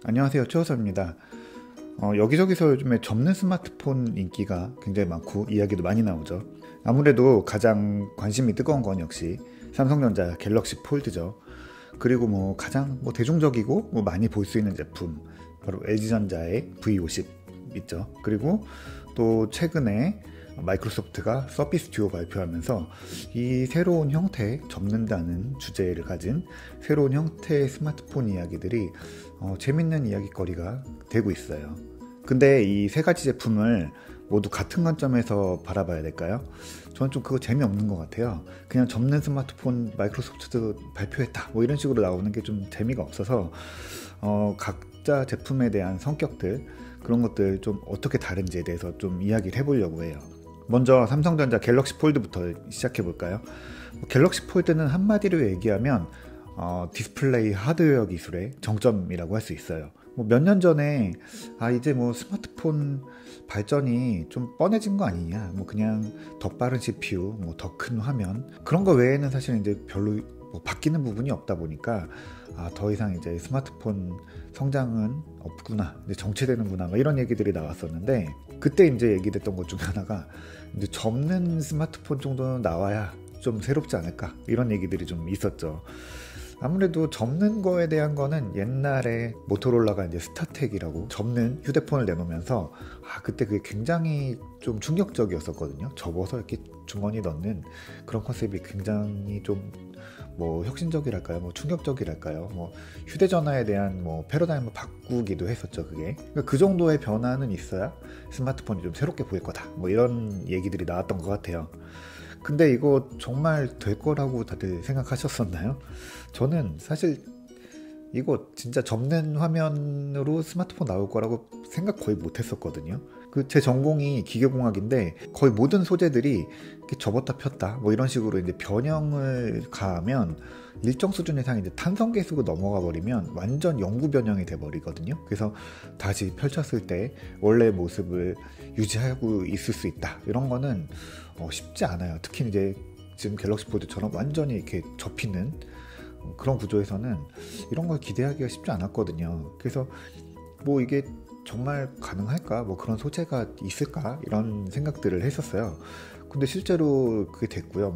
안녕하세요, 최호섭입니다. 여기저기서 요즘에 접는 스마트폰 인기가 굉장히 많고 이야기도 많이 나오죠. 아무래도 가장 관심이 뜨거운 건 역시 삼성전자 갤럭시 폴드죠. 그리고 가장 대중적이고 많이 볼 수 있는 제품 바로 LG전자의 V50 있죠. 그리고 또 최근에 마이크로소프트가 서피스 듀오 발표하면서 이 새로운 형태의 접는다는 주제를 가진 새로운 형태의 스마트폰 이야기들이 재밌는 이야기거리가 되고 있어요. 근데 이 세 가지 제품을 모두 같은 관점에서 바라봐야 될까요? 저는 좀 그거 재미없는 것 같아요. 그냥 접는 스마트폰 마이크로소프트도 발표했다 이런 식으로 나오는 게 좀 재미가 없어서 각자 제품에 대한 성격들 그런 것들 좀 어떻게 다른지에 대해서 좀 이야기를 해보려고 해요. 먼저 삼성전자 갤럭시 폴드부터 시작해 볼까요? 갤럭시 폴드는 한마디로 얘기하면 디스플레이 하드웨어 기술의 정점이라고 할 수 있어요. 몇 년 전에 이제 스마트폰 발전이 좀 뻔해진 거 아니냐, 그냥 더 빠른 CPU, 더 큰 화면 그런 거 외에는 사실 이제 별로 바뀌는 부분이 없다 보니까 더 이상 이제 스마트폰 성장은 없구나, 이제 정체되는구나 이런 얘기들이 나왔었는데, 그때 이제 얘기됐던 것 중에 하나가 이제 접는 스마트폰 정도는 나와야 좀 새롭지 않을까 이런 얘기들이 좀 있었죠. 아무래도 접는 거에 대한 거는 옛날에 모토로라가 이제 스타텍이라고 접는 휴대폰을 내놓으면서 그때 그게 굉장히 좀 충격적이었었거든요. 접어서 이렇게 주머니 넣는 그런 컨셉이 굉장히 좀 혁신적이랄까요, 충격적이랄까요, 휴대전화에 대한 패러다임을 바꾸기도 했었죠. 그게 그러니까 그 정도의 변화는 있어야 스마트폰이 좀 새롭게 보일 거다 이런 얘기들이 나왔던 것 같아요. 근데 이거 정말 될 거라고 다들 생각하셨었나요? 저는 사실 이거 진짜 접는 화면으로 스마트폰 나올 거라고 생각 거의 못 했었거든요. 제 전공이 기계공학인데 거의 모든 소재들이 이렇게 접었다 폈다 이런 식으로 이제 변형을 가하면 일정 수준 이상 이제 탄성계수로 넘어가 버리면 완전 영구 변형이 돼 버리거든요. 그래서 다시 펼쳤을 때 원래 모습을 유지하고 있을 수 있다 이런 거는 쉽지 않아요. 특히 이제 지금 갤럭시 폴드처럼 완전히 이렇게 접히는 그런 구조에서는 이런 걸 기대하기가 쉽지 않았거든요. 그래서 이게 정말 가능할까? 그런 소재가 있을까? 이런 생각들을 했었어요. 근데 실제로 그게 됐고요.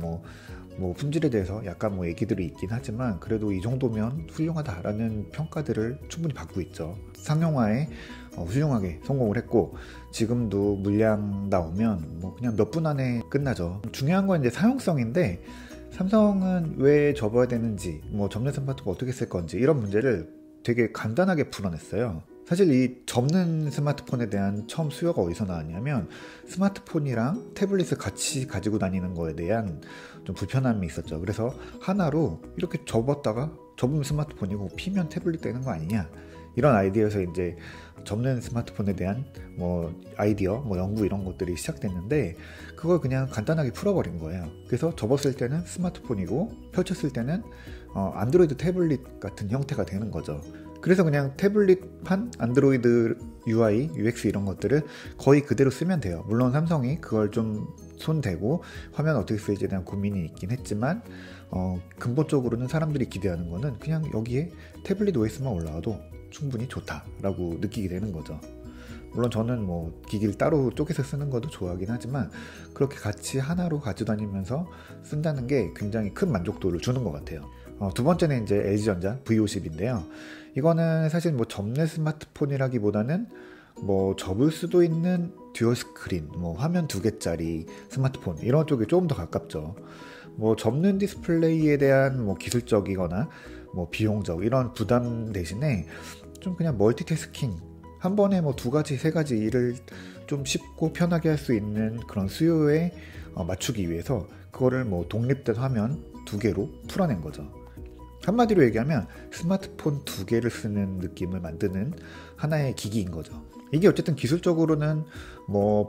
품질에 대해서 약간 얘기들이 있긴 하지만 그래도 이 정도면 훌륭하다라는 평가들을 충분히 받고 있죠. 상용화에 훌륭하게 성공을 했고 지금도 물량 나오면 그냥 몇 분 안에 끝나죠. 중요한 건 이제 사용성인데, 삼성은 왜 접어야 되는지, 접는 스마트폰 어떻게 쓸 건지 이런 문제를 되게 간단하게 풀어냈어요. 사실 이 접는 스마트폰에 대한 처음 수요가 어디서 나왔냐면 스마트폰이랑 태블릿을 같이 가지고 다니는 거에 대한 좀 불편함이 있었죠. 그래서 하나로 이렇게 접었다가 접으면 스마트폰이고 피면 태블릿 되는 거 아니냐, 이런 아이디어에서 이제 접는 스마트폰에 대한 아이디어, 연구 이런 것들이 시작됐는데 그걸 그냥 간단하게 풀어버린 거예요. 그래서 접었을 때는 스마트폰이고 펼쳤을 때는 안드로이드 태블릿 같은 형태가 되는 거죠. 그래서 그냥 태블릿판 안드로이드 UI, UX 이런 것들을 거의 그대로 쓰면 돼요. 물론 삼성이 그걸 좀 손대고 화면 어떻게 쓰일지에 대한 고민이 있긴 했지만 근본적으로는 사람들이 기대하는 거는 그냥 여기에 태블릿 OS만 올라와도 충분히 좋다라고 느끼게 되는 거죠. 물론 저는 기기를 따로 쪼개서 쓰는 것도 좋아하긴 하지만 그렇게 같이 하나로 가져다니면서 쓴다는 게 굉장히 큰 만족도를 주는 것 같아요. 두 번째는 이제 LG전자 V50인데요. 이거는 사실 접는 스마트폰이라기보다는 접을 수도 있는 듀얼 스크린, 화면 2개짜리 스마트폰 이런 쪽에 조금 더 가깝죠. 접는 디스플레이에 대한 기술적이거나 비용적 이런 부담 대신에 좀 그냥 멀티태스킹, 한 번에 2가지, 3가지 일을 좀 쉽고 편하게 할 수 있는 그런 수요에 맞추기 위해서 그거를 독립된 화면 2개로 풀어낸 거죠. 한마디로 얘기하면 스마트폰 2개를 쓰는 느낌을 만드는 하나의 기기인 거죠. 이게 어쨌든 기술적으로는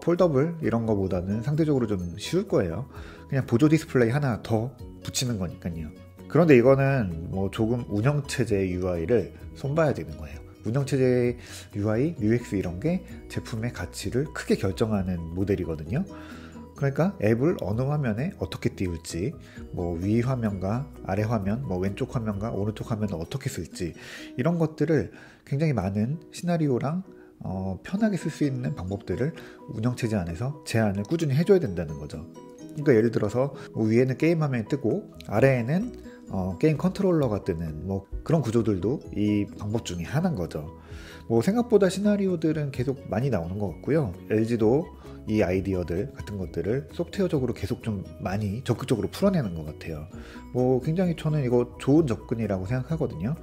폴더블 이런 거보다는 상대적으로 좀 쉬울 거예요. 그냥 보조 디스플레이 하나 더 붙이는 거니까요. 그런데 이거는 조금 운영체제 UI를 손봐야 되는 거예요. 운영체제 UI, UX 이런 게 제품의 가치를 크게 결정하는 모델이거든요. 그러니까 앱을 어느 화면에 어떻게 띄울지, 뭐 위 화면과 아래 화면, 뭐 왼쪽 화면과 오른쪽 화면을 어떻게 쓸지, 이런 것들을 굉장히 많은 시나리오랑 편하게 쓸 수 있는 방법들을 운영체제 안에서 제안을 꾸준히 해줘야 된다는 거죠. 그러니까 예를 들어서 뭐 위에는 게임 화면이 뜨고 아래에는 게임 컨트롤러가 뜨는 뭐 그런 구조들도 이 방법 중에 하나인 거죠. 뭐 생각보다 시나리오들은 계속 많이 나오는 것 같고요. LG도 이 아이디어들 같은 것들을 소프트웨어적으로 계속 좀 많이 적극적으로 풀어내는 것 같아요. 뭐 굉장히 저는 이거 좋은 접근이라고 생각하거든요.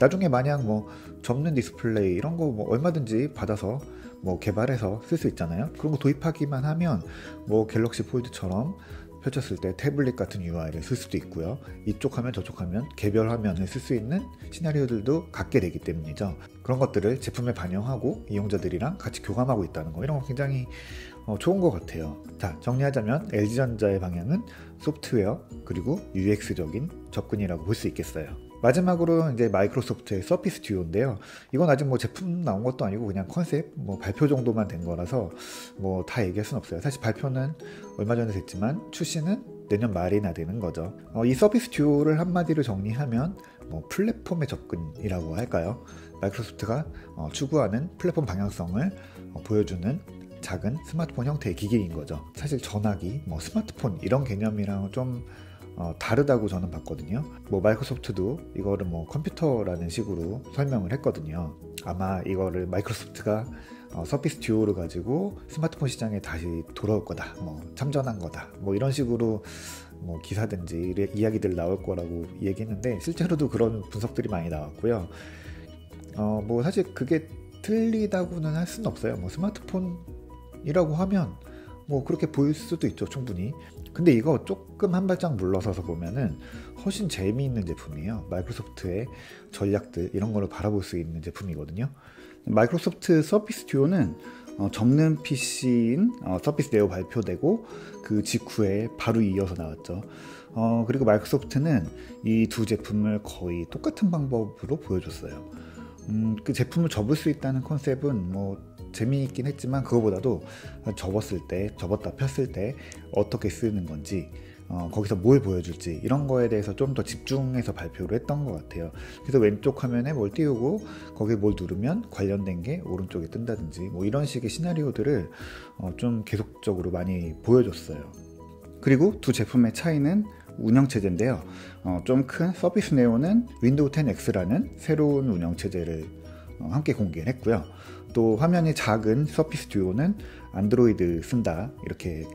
나중에 만약 뭐 접는 디스플레이 이런 거 뭐 얼마든지 받아서 뭐 개발해서 쓸 수 있잖아요. 그런 거 도입하기만 하면 뭐 갤럭시 폴드처럼 펼쳤을 때 태블릿 같은 UI를 쓸 수도 있고요. 이쪽 화면 저쪽 화면 개별 화면을 쓸 수 있는 시나리오들도 갖게 되기 때문이죠. 그런 것들을 제품에 반영하고 이용자들이랑 같이 교감하고 있다는 거, 이런 거 굉장히 좋은 것 같아요. 자, 정리하자면 LG전자의 방향은 소프트웨어 그리고 UX적인 접근이라고 볼 수 있겠어요. 마지막으로 이제 마이크로소프트의 서피스 듀오인데요. 이건 아직 뭐 제품 나온 것도 아니고 그냥 컨셉 뭐 발표 정도만 된 거라서 뭐 다 얘기할 순 없어요. 사실 발표는 얼마 전에 됐지만 출시는 내년 말이나 되는 거죠. 이 서피스 듀오를 한마디로 정리하면 뭐 플랫폼의 접근이라고 할까요? 마이크로소프트가 추구하는 플랫폼 방향성을 보여주는 작은 스마트폰 형태의 기기인 거죠. 사실 전화기, 뭐 스마트폰 이런 개념이랑 좀 다르다고 저는 봤거든요. 뭐 마이크로소프트도 이거를 뭐 컴퓨터라는 식으로 설명을 했거든요. 아마 이거를 마이크로소프트가 서피스 듀오를 가지고 스마트폰 시장에 다시 돌아올 거다, 뭐 참전한 거다, 뭐 이런 식으로 뭐 기사든지 이야기들 나올 거라고 얘기했는데 실제로도 그런 분석들이 많이 나왔고요. 뭐 사실 그게 틀리다고는 할 수는 없어요. 뭐 스마트폰이라고 하면 뭐 그렇게 보일 수도 있죠, 충분히. 근데 이거 조금 한 발짝 물러서서 보면은 훨씬 재미있는 제품이에요. 마이크로소프트의 전략들 이런 거를 바라볼 수 있는 제품이거든요. 마이크로소프트 서피스 듀오는 접는 PC인 서피스 네오 발표되고 그 직후에 바로 이어서 나왔죠. 그리고 마이크로소프트는 이 두 제품을 거의 똑같은 방법으로 보여줬어요. 그 제품을 접을 수 있다는 컨셉은 뭐 재미있긴 했지만 그거보다도 접었을 때, 접었다 폈을 때 어떻게 쓰는 건지, 거기서 뭘 보여줄지 이런 거에 대해서 좀 더 집중해서 발표를 했던 것 같아요. 그래서 왼쪽 화면에 뭘 띄우고 거기에 뭘 누르면 관련된 게 오른쪽에 뜬다든지 뭐 이런 식의 시나리오들을 좀 계속적으로 많이 보여줬어요. 그리고 두 제품의 차이는 운영체제인데요. 좀 큰 서피스 네오는 윈도우 10X라는 새로운 운영체제를 함께 공개를 했고요. 또 화면이 작은 서피스 듀오는 안드로이드 쓴다 이렇게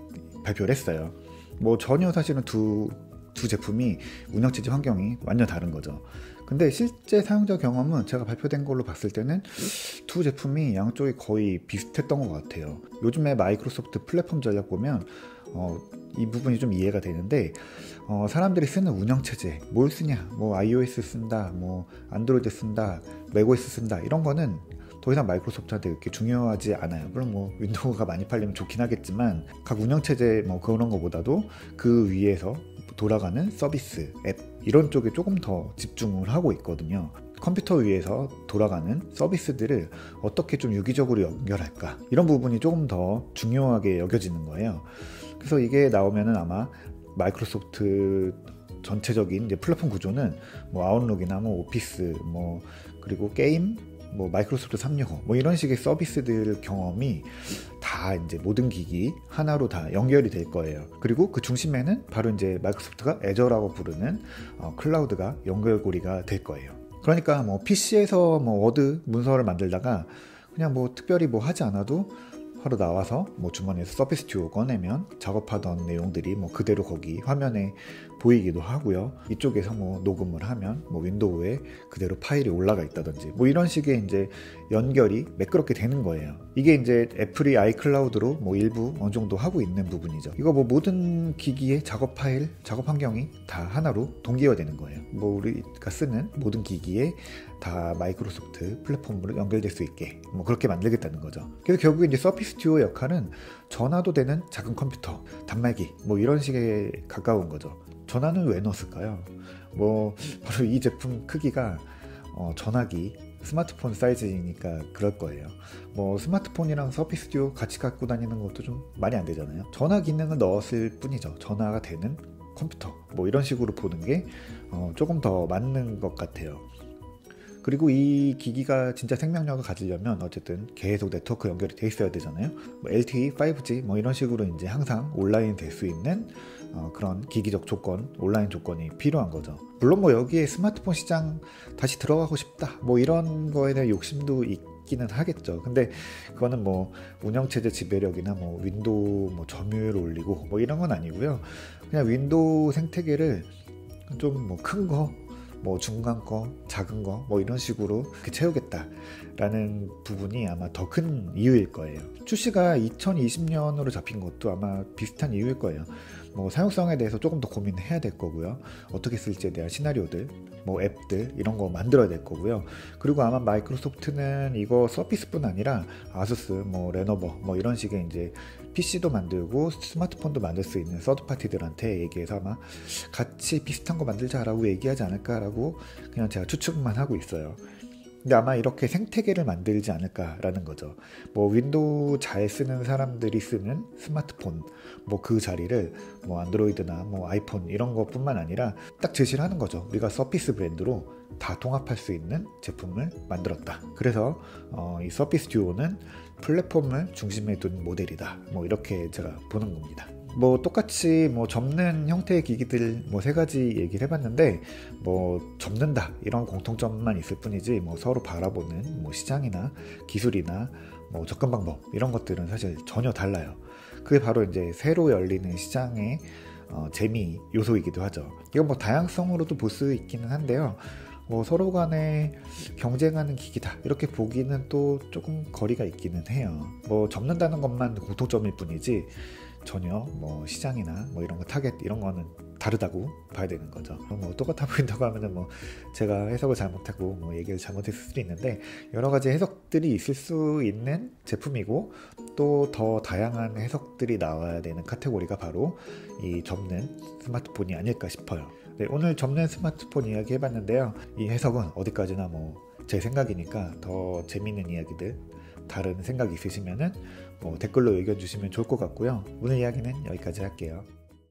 발표를 했어요. 뭐 전혀 사실은 두 제품이 운영체제 환경이 완전 다른 거죠. 근데 실제 사용자 경험은 제가 발표된 걸로 봤을 때는 두 제품이 양쪽이 거의 비슷했던 것 같아요. 요즘에 마이크로소프트 플랫폼 전략 보면 이 부분이 좀 이해가 되는데, 사람들이 쓰는 운영체제 뭘 쓰냐, 뭐 iOS 쓴다, 뭐 안드로이드 쓴다, 맥OS 쓴다, 이런 거는 더 이상 마이크로소프트한테 이렇게 중요하지 않아요. 물론 뭐 윈도우가 많이 팔리면 좋긴 하겠지만 각 운영체제 뭐 그런 거보다도 그 위에서 돌아가는 서비스, 앱 이런 쪽에 조금 더 집중을 하고 있거든요. 컴퓨터 위에서 돌아가는 서비스들을 어떻게 좀 유기적으로 연결할까, 이런 부분이 조금 더 중요하게 여겨지는 거예요. 그래서 이게 나오면은 아마 마이크로소프트 전체적인 이제 플랫폼 구조는 뭐 아웃룩이나 뭐 오피스 뭐 그리고 게임 뭐 마이크로소프트 365 뭐 이런 식의 서비스들 경험이 다 이제 모든 기기 하나로 다 연결이 될 거예요. 그리고 그 중심에는 바로 이제 마이크로소프트가 애저라고 부르는 클라우드가 연결고리가 될 거예요. 그러니까 뭐 PC에서 뭐 워드 문서를 만들다가 그냥 뭐 특별히 뭐 하지 않아도 바로 나와서 뭐 주머니에서 서피스 듀오 꺼내면 작업하던 내용들이 뭐 그대로 거기 화면에 보이기도 하고요. 이쪽에서 뭐 녹음을 하면 뭐 윈도우에 그대로 파일이 올라가 있다든지 뭐 이런 식의 이제 연결이 매끄럽게 되는 거예요. 이게 이제 애플이 아이클라우드로 뭐 일부 어느 정도 하고 있는 부분이죠. 이거 뭐 모든 기기의 작업 파일, 작업 환경이 다 하나로 동기화되는 거예요. 뭐 우리가 쓰는 모든 기기에 다 마이크로소프트 플랫폼으로 연결될 수 있게 뭐 그렇게 만들겠다는 거죠. 그래서 결국에 이제 서피스 듀오 역할은 전화도 되는 작은 컴퓨터, 단말기 뭐 이런 식에 가까운 거죠. 전화는 왜 넣었을까요? 뭐 바로 이 제품 크기가 전화기 스마트폰 사이즈니까 그럴 거예요. 뭐 스마트폰이랑 서피스 듀오 같이 갖고 다니는 것도 좀 말이 안 되잖아요. 전화 기능을 넣었을 뿐이죠. 전화가 되는 컴퓨터 뭐 이런 식으로 보는 게 조금 더 맞는 것 같아요. 그리고 이 기기가 진짜 생명력을 가지려면 어쨌든 계속 네트워크 연결이 돼 있어야 되잖아요. 뭐 LTE, 5G 뭐 이런 식으로 이제 항상 온라인 될 수 있는 그런 기기적 조건, 온라인 조건이 필요한 거죠. 물론 뭐 여기에 스마트폰 시장 다시 들어가고 싶다 뭐 이런 거에 대한 욕심도 있기는 하겠죠. 근데 그거는 뭐 운영체제 지배력이나 뭐 윈도우 뭐 점유율을 올리고 뭐 이런 건 아니고요. 그냥 윈도우 생태계를 좀 뭐 큰 거, 뭐 중간 거, 작은 거, 뭐 이런 식으로 채우겠다라는 부분이 아마 더 큰 이유일 거예요. 출시가 2020년으로 잡힌 것도 아마 비슷한 이유일 거예요. 뭐 사용성에 대해서 조금 더 고민해야 될 거고요. 어떻게 쓸지에 대한 시나리오들, 뭐 앱들 이런 거 만들어야 될 거고요. 그리고 아마 마이크로소프트는 이거 서피스뿐 아니라 아수스, 뭐 레노버, 뭐 이런 식의 이제 PC도 만들고 스마트폰도 만들 수 있는 서드 파티들한테 얘기해서 아마 같이 비슷한 거 만들자라고 얘기하지 않을까라고 그냥 제가 추측만 하고 있어요. 근데 아마 이렇게 생태계를 만들지 않을까라는 거죠. 뭐 윈도우 잘 쓰는 사람들이 쓰는 스마트폰 뭐 그 자리를 뭐 안드로이드나 뭐 아이폰 이런 것뿐만 아니라 딱 제시를 하는 거죠. 우리가 서피스 브랜드로 다 통합할 수 있는 제품을 만들었다. 그래서 이 서피스 듀오는 플랫폼을 중심에 둔 모델이다. 뭐 이렇게 제가 보는 겁니다. 뭐 똑같이 뭐 접는 형태의 기기들 뭐 3가지 얘기를 해봤는데 뭐 접는다 이런 공통점만 있을 뿐이지 뭐 서로 바라보는 뭐 시장이나 기술이나 뭐 접근 방법 이런 것들은 사실 전혀 달라요. 그게 바로 이제 새로 열리는 시장의 재미 요소이기도 하죠. 이건 뭐 다양성으로도 볼 수 있기는 한데요. 뭐 서로 간에 경쟁하는 기기다 이렇게 보기는 또 조금 거리가 있기는 해요. 뭐 접는다는 것만 공통점일 뿐이지 전혀 뭐 시장이나 뭐 이런 거 타겟 이런 거는 다르다고 봐야 되는 거죠. 뭐 똑같아 보인다고 하면은 뭐 제가 해석을 잘못하고 뭐 얘기를 잘못했을 수도 있는데 여러 가지 해석들이 있을 수 있는 제품이고 또 더 다양한 해석들이 나와야 되는 카테고리가 바로 이 접는 스마트폰이 아닐까 싶어요. 네, 오늘 접는 스마트폰 이야기 해봤는데요. 이 해석은 어디까지나 뭐 제 생각이니까 더 재밌는 이야기들 다른 생각 있으시면은 뭐 댓글로 의견 주시면 좋을 것 같고요. 오늘 이야기는 여기까지 할게요.